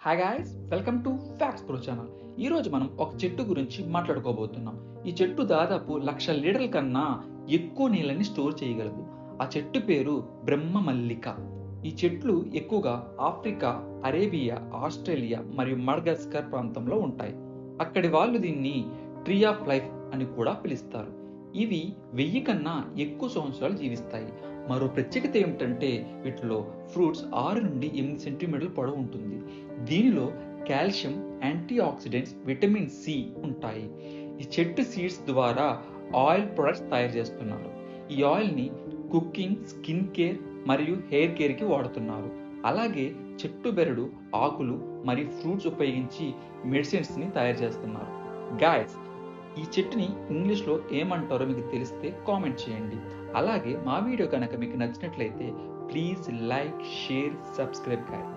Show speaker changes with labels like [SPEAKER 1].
[SPEAKER 1] Hi guys, welcome to facts pro channel. ఈరోజు మనం ఒక చెట్టు గురించి మాట్లాడుకోబోతున్నాం. ఈ చెట్టు దాదాపు 1,00,000 లీటర్ల కన్నా ఎక్కువ నీళ్ళని స్టోర్ చేయగలదు. ఆ చెట్టు పేరు బ్రహ్మ మల్లిక. ఈ చెట్లు ఎక్కువగా ఆఫ్రికా, అరేబియా, ఆస్ట్రేలియా మరియు మడగాస్కర్ ప్రాంతంలో ఉంటాయి. అక్కడి వాళ్ళు దీన్ని ట్రీ ఆఫ్ లైఫ్ అని కూడా పిలుస్తారు. ఇవి 1000 కన్నా ఎక్కువ సంవత్సరాలు జీవిస్తాయి. మరో ప్రత్యేకత ఏమిటంటే వీటిలో ఫ్రూట్స్ 6 నుండి 8 సెంటీమీటర్ల పొడవు ఉంటుంది. దీనిలో calcium, antioxidants, vitamin C ఉంటాయి. ఈ చెట్టు సీడ్స్ ద్వారా ఆయిల్ ప్రొడక్ట్స్ తయారు చేస్తున్నారు. ఈ ఆయిల్ని కుకింగ్, స్కిన్ కేర్ మరియు హెయిర్ కేర్కి వాడుతున్నారు. అలాగే చెట్టు బెరడు, ఆకులు మరియు ఫ్రూట్స్ ఉపయోగించి మెడిసిన్స్ని తయారు చేస్తున్నారు. గాయస్, ఈ చెట్టుని ఇంగ్లీష్లో ఏమంటారో మీకు తెలిస్తే కామెంట్ చేయండి. అలాగే మా వీడియో కనుక మీకు నచ్చినట్లయితే please like, share, subscribe guys.